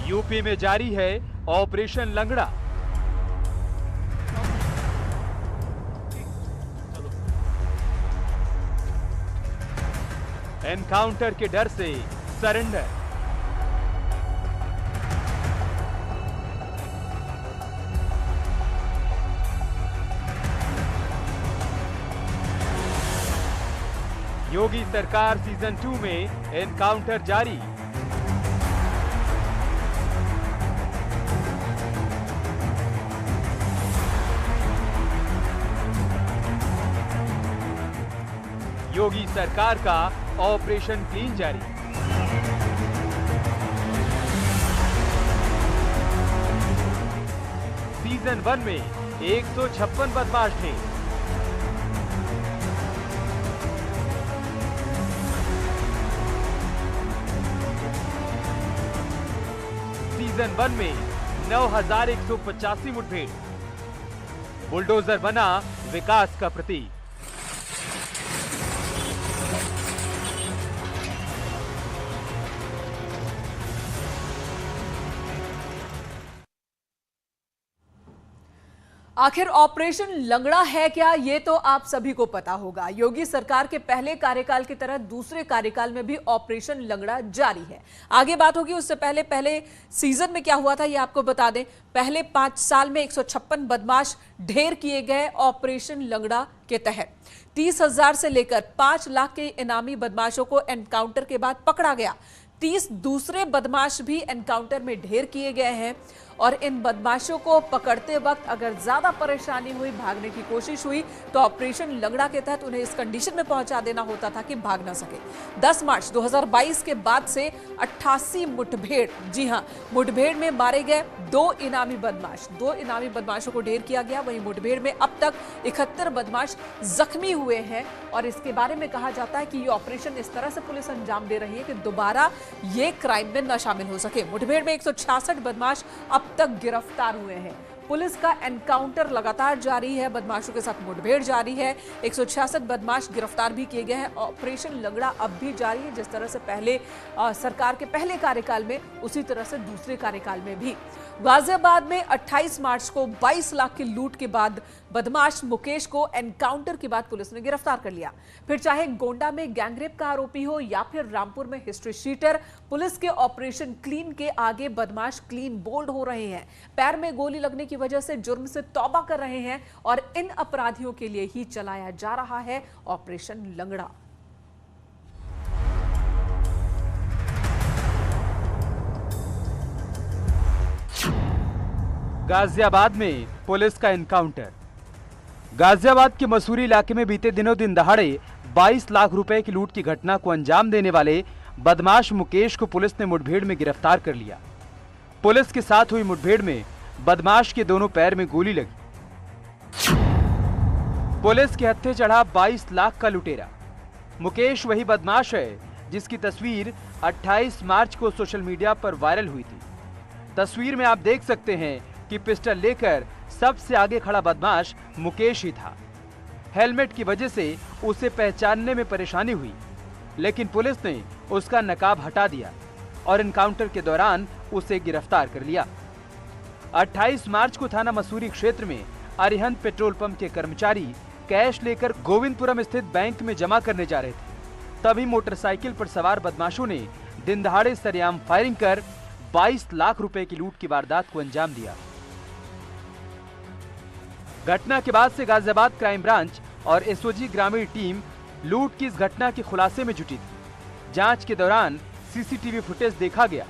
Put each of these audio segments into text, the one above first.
UP में जारी है ऑपरेशन लंगड़ा। एनकाउंटर के डर से सरेंडर। योगी सरकार सीजन 2 में एनकाउंटर जारी। योगी सरकार का ऑपरेशन क्लीन जारी। सीजन 1 में 156 बदमाश थे। सीजन 1 में 9185 मुठभेड़। बुलडोजर बना विकास का प्रतीक। आखिर ऑपरेशन लंगड़ा है क्या, ये तो आप सभी को पता होगा। योगी सरकार के पहले कार्यकाल की तरह दूसरे कार्यकाल में भी ऑपरेशन लंगड़ा जारी है। आगे बात होगी, उससे पहले सीजन में क्या हुआ था ये आपको बता दें। पहले 5 साल में 156 बदमाश ढेर किए गए ऑपरेशन लंगड़ा के तहत। 30,000 से लेकर 5 लाख के इनामी बदमाशों को एनकाउंटर के बाद पकड़ा गया। 30 दूसरे बदमाश भी एनकाउंटर में ढेर किए गए हैं और इन बदमाशों को पकड़ते वक्त अगर ज्यादा परेशानी हुई, भागने की कोशिश हुई, तो ऑपरेशन लंगड़ा के तहत उन्हें इस कंडीशन में पहुंचा देना होता था कि भाग ना सके। 10 मार्च 2022 के बाद से 88 मुठभेड़, जी हां, मुठभेड़ में मारे गए 2 इनामी बदमाशों को ढेर किया गया। वहीं मुठभेड़ में अब तक 71 बदमाश जख्मी हुए हैं और इसके बारे में कहा जाता है कि ये ऑपरेशन इस तरह से पुलिस अंजाम दे रही है कि दोबारा ये क्राइम में न शामिल हो सके। मुठभेड़ में 166 बदमाश अब तक गिरफ्तार हुए हैं। पुलिस का एनकाउंटर लगातार जारी है, बदमाशों के साथ मुठभेड़ जारी है। 166 बदमाश गिरफ्तार भी किए गए हैं। ऑपरेशन लंगड़ा अब भी जारी है, जिस तरह से पहले सरकार के पहले कार्यकाल में, उसी तरह से दूसरे कार्यकाल में भी। गाजियाबाद में 28 मार्च को 22 लाख की लूट के बाद बदमाश मुकेश को एनकाउंटर के बाद पुलिस ने गिरफ्तार कर लिया। फिर चाहे गोंडा में गैंगरेप का आरोपी हो या फिर रामपुर में हिस्ट्री शीटर, पुलिस के ऑपरेशन क्लीन के आगे बदमाश क्लीन बोल्ड हो रहे हैं। पैर में गोली लगने की वजह से जुर्म से तौबा कर रहे हैं और इन अपराधियों के लिए ही चलाया जा रहा है ऑपरेशन लंगड़ा। गाजियाबाद में पुलिस का एनकाउंटर। गाजियाबाद के मसूरी इलाके में बीते दिनों दिन दहाड़े 22 लाख रुपए की लूट की घटना को अंजाम देने वाले बदमाश मुकेश को पुलिस ने मुठभेड़ में गिरफ्तार कर लिया। पुलिस के साथ हुई मुठभेड़ में बदमाश के दोनों पैर में गोली लगी। पुलिस के हत्थे चढ़ा 22 लाख का लुटेरा। मुकेश वही बदमाश है जिसकी तस्वीर 28 मार्च को सोशल मीडिया पर वायरल हुई थी। तस्वीर में आप देख सकते हैं कि पिस्टल लेकर सबसे आगे खड़ा बदमाश मुकेश ही था। हेलमेट की वजह से उसे पहचानने में परेशानी हुई, लेकिन पुलिस ने उसका नकाब हटा दिया और एनकाउंटर के दौरान उसे गिरफ्तार कर लिया। 28 मार्च को थाना मसूरी क्षेत्र में अरिहंत पेट्रोल पंप के कर्मचारी कैश लेकर गोविंदपुरम स्थित बैंक में जमा करने जा रहे थे। तभी मोटरसाइकिल पर सवार बदमाशों ने दिन दहाड़े सरेआम फायरिंग कर 22 लाख रुपए की लूट की वारदात को अंजाम दिया। घटना के बाद से गाजियाबाद क्राइम ब्रांच और एसओजी ग्रामीण टीम लूट की इस घटना के खुलासे में जुटी थी। जांच के दौरान सीसीटीवी फुटेज देखा गया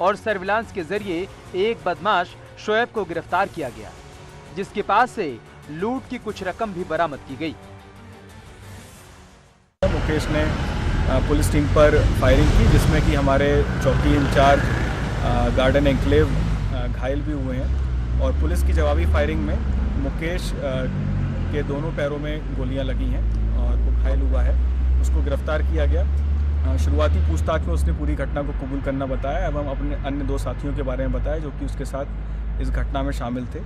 और सर्विलांस के जरिए एक बदमाश शोएब को गिरफ्तार किया गया, जिसके पास से लूट की कुछ रकम भी बरामद की गई। मुकेश ने पुलिस टीम पर फायरिंग की, जिसमें कि हमारे चौकी इंचार्ज गार्डन एन्क्लेव घायल भी हुए हैं और पुलिस की जवाबी फायरिंग में मुकेश के दोनों पैरों में गोलियां लगी हैं और वो घायल हुआ है। उसको गिरफ्तार किया गया। शुरुआती पूछताछ में उसने पूरी घटना को कबूल करना बताया एवं अपने अन्य 2 साथियों के बारे में बताया जो कि उसके साथ इस घटना में शामिल थे।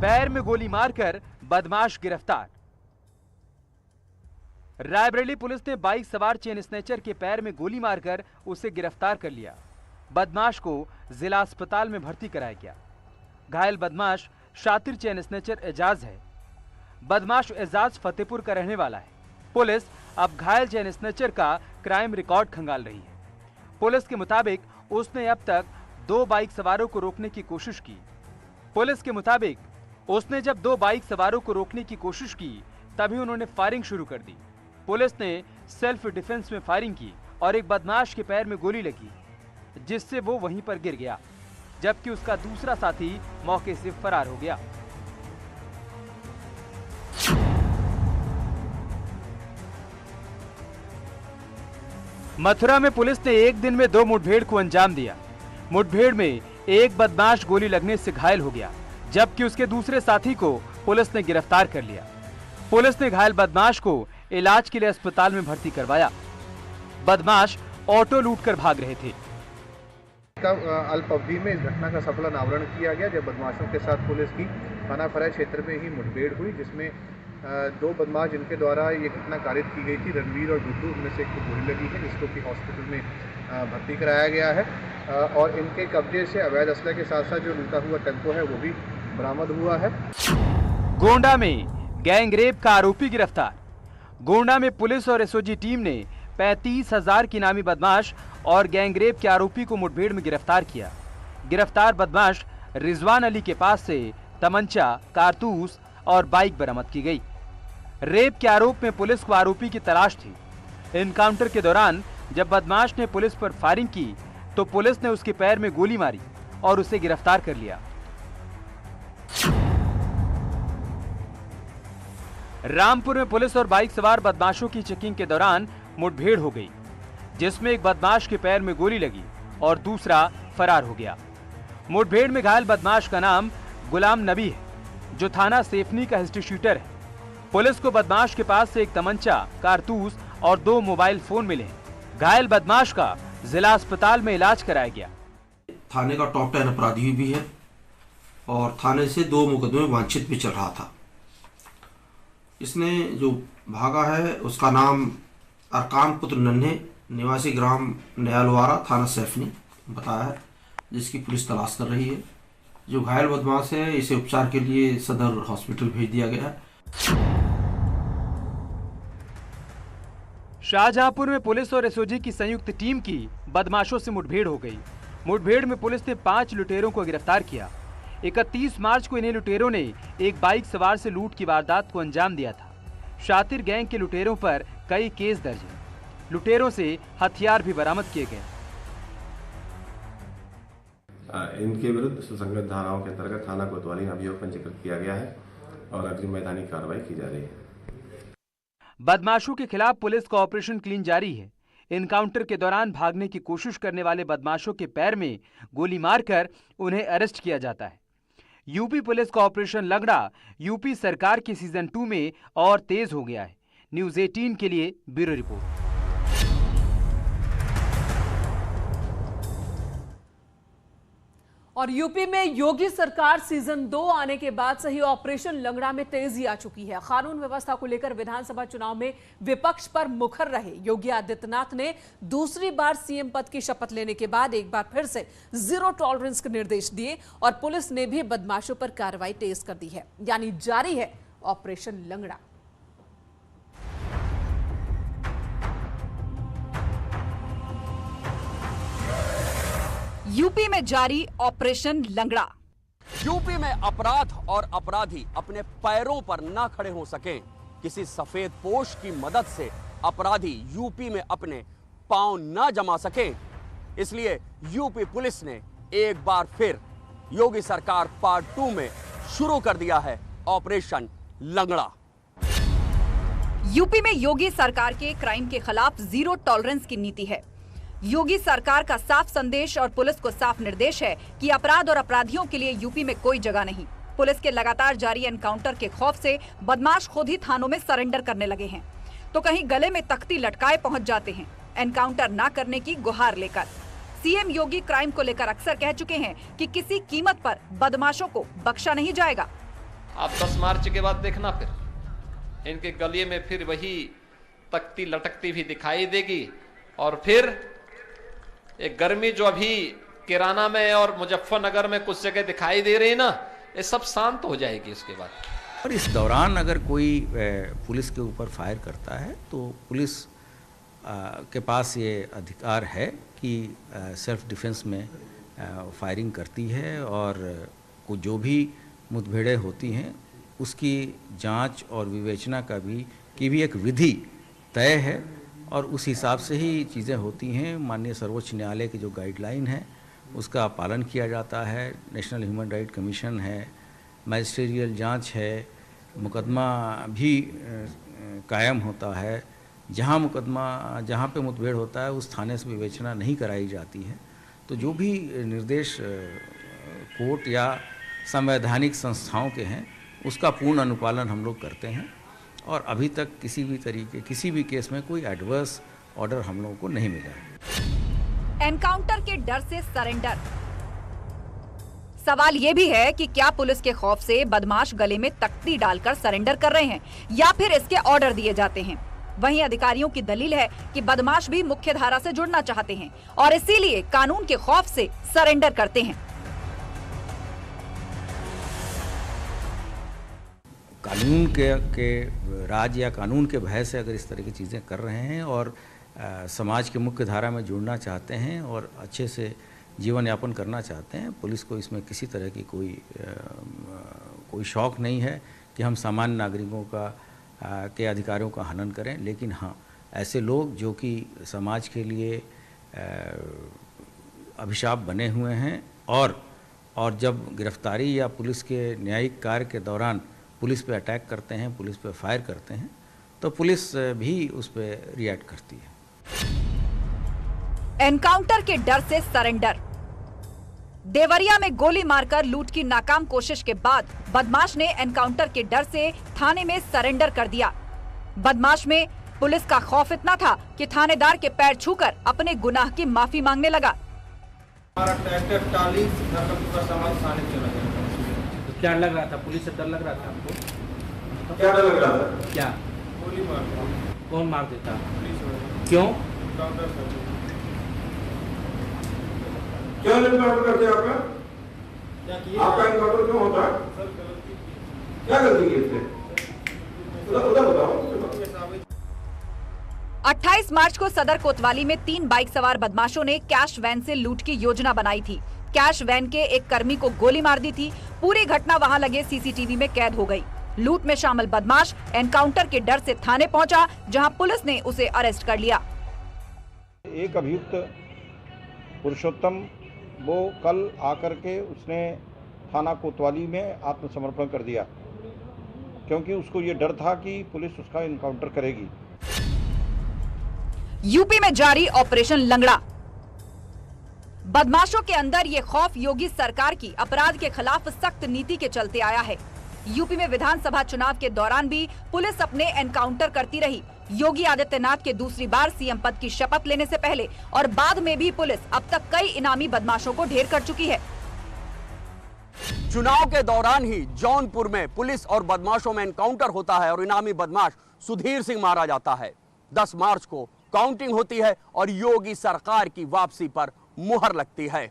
पैर में गोली मारकर बदमाश गिरफ्तार। रायबरेली पुलिस ने बाइक सवार चेन स्नेचर के पैर में गोली मारकर उसे गिरफ्तार कर लिया। बदमाश को जिला अस्पताल में भर्ती कराया गया। घायल बदमाश शातिर चेन स्नेचर एजाज है। बदमाश एजाज फतेहपुर का रहने वाला है। पुलिस अब घायल चेन स्नेचर का क्राइम रिकॉर्ड खंगाल रही है। पुलिस के मुताबिक उसने अब तक 2 बाइक सवारों को रोकने की कोशिश की। पुलिस के मुताबिक उसने जब 2 बाइक सवारों को रोकने की कोशिश की तभी उन्होंने फायरिंग शुरू कर दी। पुलिस ने सेल्फ डिफेंस में फायरिंग की और एक बदमाश के पैर में गोली लगी, जिससे वो वहीं पर गिर गया, जबकि उसका दूसरा साथी मौके से फरार हो गया। मथुरा में पुलिस ने एक दिन में 2 मुठभेड़ को अंजाम दिया। मुठभेड़ में एक बदमाश गोली लगने से घायल हो गया, जबकि उसके दूसरे साथी को पुलिस ने गिरफ्तार कर लिया। पुलिस ने घायल बदमाश को इलाज के लिए अस्पताल में भर्ती करवाया। बदमाश ऑटो लूटकर भाग रहे थे। अल्प अवधि में इस घटना का सफल अनावरण किया गया, जब बदमाशों के साथ पुलिस की थाना फराय क्षेत्र में ही मुठभेड़ हुई, जिसमें 2 बदमाश जिनके द्वारा ये घटना कारित की गई थी, रणवीर और गुड्डू, उनमें से एक को गोली लगी है, जिसको कि हॉस्पिटल में भर्ती कराया गया है। और इनके कब्जे से अवैध असले के साथ साथ जो लूटा हुआ टेम्पो है वो भी बरामद हुआ है। गोंडा में गैंगरेप का आरोपी गिरफ्तार। गोंडा में पुलिस और एसओजी टीम ने 35,000 की नामी बदमाश और गैंगरेप के आरोपी को मुठभेड़ में गिरफ्तार किया। गिरफ्तार बदमाश रिजवान अली के पास से तमंचा, कारतूस और बाइक बरामद की गई। रेप के आरोप में पुलिस को आरोपी की तलाश थी। एनकाउंटर के दौरान जब बदमाश ने पुलिस पर फायरिंग की तो पुलिस ने उसके पैर में गोली मारी और उसे गिरफ्तार कर लिया। रामपुर में पुलिस और बाइक सवार बदमाशों की चेकिंग के दौरान मुठभेड़ हो गई, जिसमें एक बदमाश के पैर में गोली लगी और दूसरा फरार हो गया। मुठभेड़ में घायल बदमाश का नाम गुलाम नबी है, जो थाना सेफनी का हिस्ट्री शीटर है। पुलिस को बदमाश के पास से एक तमंचा, कारतूस और 2 मोबाइल फोन मिले। घायल बदमाश का जिला अस्पताल में इलाज कराया गया। थाने का टॉप 10 अपराधी भी है और थाने से 2 मुकदमे वांछित भी चल रहा था। इसने जो भागा है उसका नाम अरकान पुत्र नन्हे, निवासी ग्राम नयालवारा, थाना सैफनी बताया है, जिसकी पुलिस तलाश कर रही है। जो घायल बदमाश है इसे उपचार के लिए सदर हॉस्पिटल भेज दिया गया है। शाहजहांपुर में पुलिस और एसओजी की संयुक्त टीम की बदमाशों से मुठभेड़ हो गई। मुठभेड़ में पुलिस ने 5 लुटेरों को गिरफ्तार किया। 31 मार्च को इन्हीं लुटेरों ने एक बाइक सवार से लूट की वारदात को अंजाम दिया था। शातिर गैंग के लुटेरों पर कई केस दर्ज हैं। लुटेरों से हथियार भी बरामद किए गए। इनके विरुद्ध सुसंगत धाराओं के अंतर्गत थाना कोतवाली में अभियोग पंजीकृत किया गया है और अग्रिम वैधानिक कार्रवाई की जा रही है। बदमाशों के खिलाफ पुलिस का ऑपरेशन क्लीन जारी है। एनकाउंटर के दौरान भागने की कोशिश करने वाले बदमाशों के पैर में गोली मारकर उन्हें अरेस्ट किया जाता है। यूपी पुलिस का ऑपरेशन लंगड़ा यूपी सरकार के सीजन 2 में और तेज हो गया है। न्यूज़ 18 के लिए ब्यूरो रिपोर्ट। और यूपी में योगी सरकार सीजन 2 आने के बाद से ही ऑपरेशन लंगड़ा में तेजी आ चुकी है। कानून व्यवस्था को लेकर विधानसभा चुनाव में विपक्ष पर मुखर रहे योगी आदित्यनाथ ने दूसरी बार सीएम पद की शपथ लेने के बाद एक बार फिर से जीरो टॉलरेंस के निर्देश दिए और पुलिस ने भी बदमाशों पर कार्रवाई तेज कर दी है, यानी जारी है ऑपरेशन लंगड़ा। यूपी में जारी ऑपरेशन लंगड़ा। यूपी में अपराध और अपराधी अपने पैरों पर ना खड़े हो सके, किसी सफेद पोश की मदद से अपराधी यूपी में अपने पांव ना जमा सके, इसलिए यूपी पुलिस ने एक बार फिर योगी सरकार पार्ट 2 में शुरू कर दिया है ऑपरेशन लंगड़ा। यूपी में योगी सरकार के क्राइम के खिलाफ जीरो टॉलरेंस की नीति है। योगी सरकार का साफ संदेश और पुलिस को साफ निर्देश है कि अपराध और अपराधियों के लिए यूपी में कोई जगह नहीं। पुलिस के लगातार जारी एनकाउंटर के खौफ से बदमाश खुद ही थानों में सरेंडर करने लगे हैं, तो कहीं गले में तख्ती लटकाए पहुंच जाते हैं एनकाउंटर ना करने की गुहार लेकर। सीएम योगी क्राइम को लेकर अक्सर कह चुके हैं कि किसी कीमत पर बदमाशों को बख्शा नहीं जाएगा। आप 10 मार्च के बाद देखना, फिर इनके गले में फिर वही तख्ती लटकती भी दिखाई देगी और फिर एक गर्मी जो अभी किराना में और मुजफ्फरनगर में कुछ जगह दिखाई दे रही है ना, ये सब शांत हो जाएगी इसके बाद। और इस दौरान अगर कोई पुलिस के ऊपर फायर करता है तो पुलिस के पास ये अधिकार है कि सेल्फ डिफेंस में फायरिंग करती है, और जो भी मुठभेड़ें होती हैं उसकी जांच और विवेचना की भी एक विधि तय है, और उस हिसाब से ही चीज़ें होती हैं। माननीय सर्वोच्च न्यायालय की जो गाइडलाइन है उसका पालन किया जाता है। नेशनल ह्यूमन राइट कमीशन है, मैजिस्ट्रियल जांच है, मुकदमा भी कायम होता है। जहाँ पे मुठभेड़ होता है उस थाने से विवेचना नहीं कराई जाती है। तो जो भी निर्देश कोर्ट या संवैधानिक संस्थाओं के हैं उसका पूर्ण अनुपालन हम लोग करते हैं, और अभी तक किसी भी केस में कोई एडवर्स ऑर्डर हम लोगों को नहीं मिला है। एनकाउंटर के डर से सरेंडर। सवाल ये भी है कि क्या पुलिस के खौफ से बदमाश गले में तख्ती डालकर सरेंडर कर रहे हैं या फिर इसके ऑर्डर दिए जाते हैं। वहीं अधिकारियों की दलील है कि बदमाश भी मुख्य धारा से जुड़ना चाहते हैं और इसीलिए कानून के खौफ से सरेंडर करते हैं। कानून के राज या कानून के भय से अगर इस तरह की चीज़ें कर रहे हैं और समाज के मुख्य धारा में जुड़ना चाहते हैं और अच्छे से जीवन यापन करना चाहते हैं, पुलिस को इसमें किसी तरह की कोई शौक नहीं है कि हम सामान्य नागरिकों के अधिकारों का हनन करें। लेकिन हाँ, ऐसे लोग जो कि समाज के लिए अभिशाप बने हुए हैं और जब गिरफ्तारी या पुलिस के न्यायिक कार्य के दौरान पुलिस पे अटैक करते हैं, पुलिस पे फायर करते हैं, तो पुलिस भी उस पे रिएक्ट करती है। एनकाउंटर के डर से सरेंडर। देवरिया में गोली मारकर लूट की नाकाम कोशिश के बाद बदमाश ने एनकाउंटर के डर से थाने में सरेंडर कर दिया। बदमाश में पुलिस का खौफ इतना था कि थानेदार के पैर छूकर अपने गुनाह की माफी मांगने लगा। हमारा ट्रैक्टर 40 घर का पूरा सामान थाने चला गया। तो क्या लग रहा था? पुलिस से डर लग रहा था आपको? क्या डर लग रहा था? क्या गोली मार? कौन मार देता? पुलिस। क्यों? क्यों एनकाउंटर करते आपका? आपका एनकाउंटर क्यों होता है? क्या गलती की इसने? उधर बताओ। 28 मार्च को सदर कोतवाली में 3 बाइक सवार बदमाशों ने कैश वैन से लूट की योजना बनाई थी। कैश वैन के एक कर्मी को गोली मार दी थी। पूरी घटना वहां लगे सीसीटीवी में कैद हो गई। लूट में शामिल बदमाश एनकाउंटर के डर से थाने पहुंचा, जहां पुलिस ने उसे अरेस्ट कर लिया। एक अभियुक्त पुरुषोत्तम, वो कल आकर के उसने थाना कोतवाली में आत्मसमर्पण कर दिया, क्योंकि उसको ये डर था कि पुलिस उसका एनकाउंटर करेगी। यूपी में जारी ऑपरेशन लंगड़ा। बदमाशों के अंदर ये खौफ योगी सरकार की अपराध के खिलाफ सख्त नीति के चलते आया है। यूपी में विधानसभा चुनाव के दौरान भी पुलिस अपने एनकाउंटर करती रही। योगी आदित्यनाथ के दूसरी बार सीएम पद की शपथ लेने से पहले और बाद में भी पुलिस अब तक कई इनामी बदमाशों को ढेर कर चुकी है। चुनाव के दौरान ही जौनपुर में पुलिस और बदमाशों में एनकाउंटर होता है और इनामी बदमाश सुधीर सिंह मारा जाता है। 10 मार्च को काउंटिंग होती है और योगी सरकार की वापसी पर मुहर लगती है।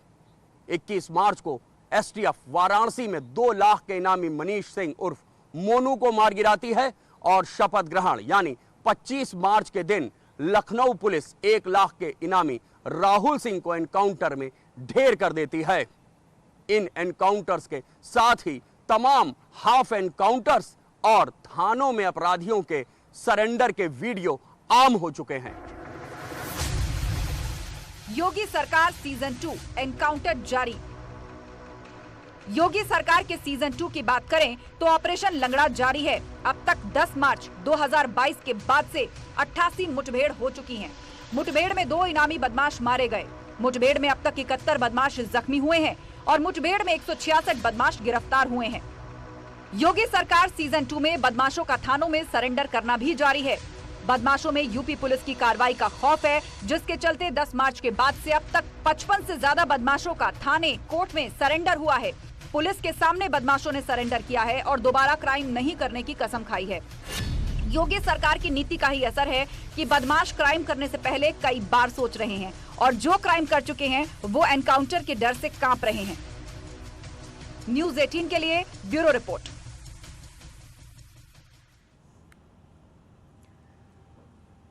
21 मार्च को एसटीएफ वाराणसी में 2 लाख के इनामी मनीष सिंह उर्फ मोनू को मार गिराती है और शपथ ग्रहण यानी 25 मार्च के दिन लखनऊ पुलिस 1 लाख के इनामी राहुल सिंह को एनकाउंटर में ढेर कर देती है। इन एनकाउंटर्स के साथ ही तमाम हाफ एनकाउंटर्स और थानों में अपराधियों के सरेंडर के वीडियो आम हो चुके हैं। योगी सरकार सीजन 2 एनकाउंटर जारी। योगी सरकार के सीजन 2 की बात करें तो ऑपरेशन लंगड़ा जारी है। अब तक 10 मार्च 2022 के बाद से 88 मुठभेड़ हो चुकी हैं। मुठभेड़ में 2 इनामी बदमाश मारे गए। मुठभेड़ में अब तक 71 बदमाश जख्मी हुए हैं और मुठभेड़ में 166 बदमाश गिरफ्तार हुए हैं। योगी सरकार सीजन 2 में बदमाशों का थानों में सरेंडर करना भी जारी है। बदमाशों में यूपी पुलिस की कार्रवाई का खौफ है, जिसके चलते 10 मार्च के बाद से अब तक 55 से ज्यादा बदमाशों का थाने कोर्ट में सरेंडर हुआ है। पुलिस के सामने बदमाशों ने सरेंडर किया है और दोबारा क्राइम नहीं करने की कसम खाई है। योगी सरकार की नीति का ही असर है कि बदमाश क्राइम करने से पहले कई बार सोच रहे हैं और जो क्राइम कर चुके हैं वो एनकाउंटर के डर से कांप रहे हैं। न्यूज़ 18 के लिए ब्यूरो रिपोर्ट।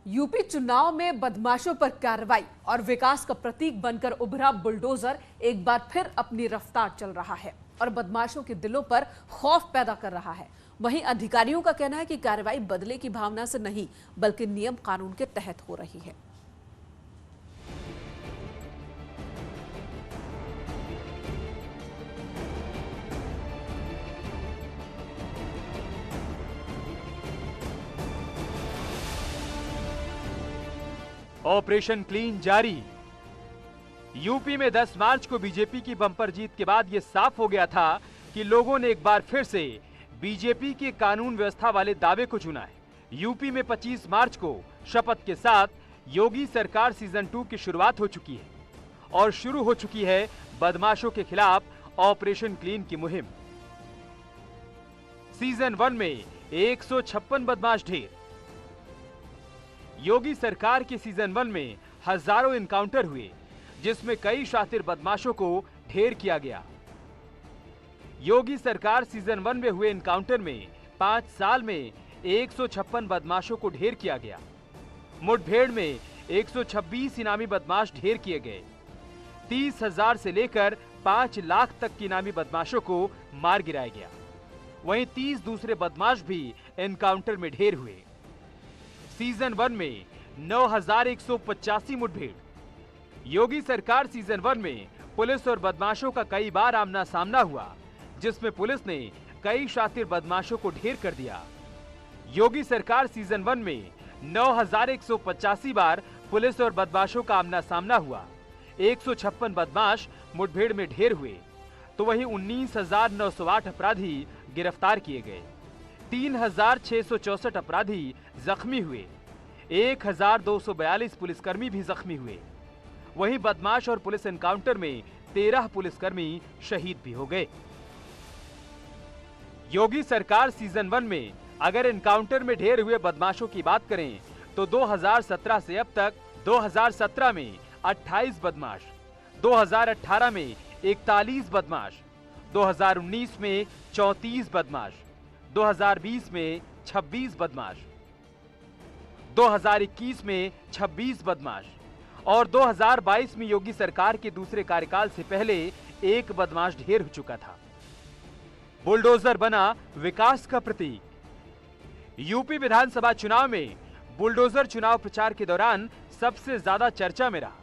यूपी चुनाव में बदमाशों पर कार्रवाई और विकास का प्रतीक बनकर उभरा बुलडोजर एक बार फिर अपनी रफ्तार चल रहा है और बदमाशों के दिलों पर खौफ पैदा कर रहा है। वहीं अधिकारियों का कहना है कि कार्रवाई बदले की भावना से नहीं बल्कि नियम कानून के तहत हो रही है। ऑपरेशन क्लीन जारी। यूपी में 10 मार्च को बीजेपी की बम्पर जीत के बाद यह साफ हो गया था कि लोगों ने एक बार फिर से बीजेपी के कानून व्यवस्था वाले दावे को चुना है। यूपी में 25 मार्च को शपथ के साथ योगी सरकार सीजन 2 की शुरुआत हो चुकी है और शुरू हो चुकी है बदमाशों के खिलाफ ऑपरेशन क्लीन की मुहिम। सीजन 1 में 156 बदमाश ढेर। योगी सरकार के सीजन 1 में हजारों इनकाउंटर हुए जिसमें कई शातिर बदमाशों को ढेर किया गया। योगी सरकार सीजन 1 में हुए इनकाउंटर में 5 साल में 156 बदमाशों को ढेर किया गया। मुठभेड़ में 126 इनामी बदमाश ढेर किए गए। 30,000 से लेकर 5 लाख तक की इनामी बदमाशों को मार गिराया गया। वहीं 30 दूसरे बदमाश भी एनकाउंटर में ढेर हुए। सीजन 1 में 9,185 मुठभेड़। योगी सरकार सीजन 1 में पुलिस और बदमाशों का कई बार आमना सामना हुआ जिसमें पुलिस ने कई शातिर बदमाशों को ढेर कर दिया। योगी सरकार सीजन 1 में 9,185 बार पुलिस और बदमाशों का आमना सामना हुआ। 156 बदमाश मुठभेड़ में ढेर हुए तो वहीं 19,908 अपराधी गिरफ्तार किए गए। 3,664 अपराधी जख्मी हुए। 1,242 पुलिसकर्मी भी जख्मी हुए। वहीं बदमाश और पुलिस एनकाउंटर में 13 पुलिसकर्मी शहीद भी हो गए। योगी सरकार सीजन 1 में अगर एनकाउंटर में ढेर हुए बदमाशों की बात करें तो 2017 से अब तक 2017 में 28 बदमाश, 2018 में 41 बदमाश, 2019 में 34 बदमाश, 2020 में 26 बदमाश, 2021 में 26 बदमाश और 2022 में योगी सरकार के दूसरे कार्यकाल से पहले एक बदमाश ढेर हो चुका था। बुलडोजर बना विकास का प्रतीक। यूपी विधानसभा चुनाव में बुलडोजर चुनाव प्रचार के दौरान सबसे ज्यादा चर्चा में रहा।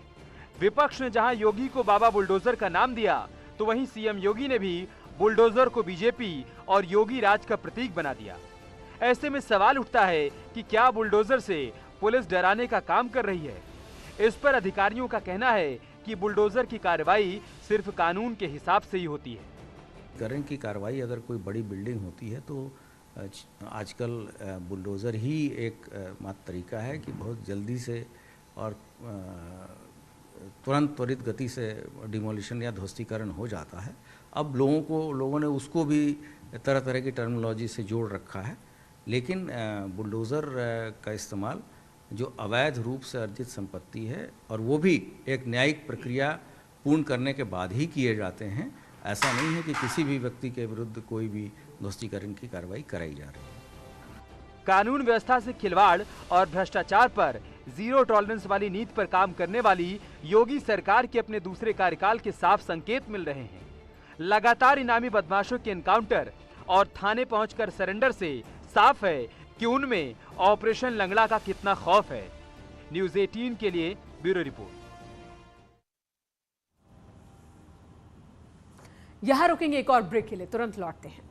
विपक्ष ने जहां योगी को बाबा बुलडोजर का नाम दिया तो वहीं सीएम योगी ने भी बुलडोजर को बीजेपी और योगी राज का प्रतीक बना दिया। ऐसे में सवाल उठता है कि क्या बुलडोजर से पुलिस डराने का काम कर रही है? इस पर अधिकारियों का कहना है कि बुलडोजर की कार्रवाई सिर्फ कानून के हिसाब से ही होती है। करंट की कार्रवाई अगर कोई बड़ी बिल्डिंग होती है तो आजकल बुलडोज़र ही एक मात्र तरीका है कि बहुत जल्दी से और तुरंत त्वरित गति से डिमोलिशन या ध्वस्तीकरण हो जाता है। अब लोगों ने उसको भी तरह तरह की टर्मिनोलॉजी से जोड़ रखा है, लेकिन बुलडोज़र का इस्तेमाल जो अवैध रूप से अर्जित संपत्ति है और वो भी एक न्यायिक प्रक्रिया पूर्ण करने के बाद ही किए जाते हैं। ऐसा नहीं है कि किसी भी व्यक्ति के विरुद्ध कोई भी ध्वस्तीकरण की कार्रवाई कराई जा रही है। कानून व्यवस्था से खिलवाड़ और भ्रष्टाचार पर जीरो टॉलरेंस वाली नीति पर काम करने वाली योगी सरकार के अपने दूसरे कार्यकाल के साफ संकेत मिल रहे हैं। लगातार इनामी बदमाशों के एनकाउंटर और थाने पहुंचकर सरेंडर से साफ है कि उनमें ऑपरेशन लंगड़ा का कितना खौफ है। न्यूज़ 18 के लिए ब्यूरो रिपोर्ट। यहां रुकेंगे एक और ब्रेक के लिए, तुरंत लौटते हैं।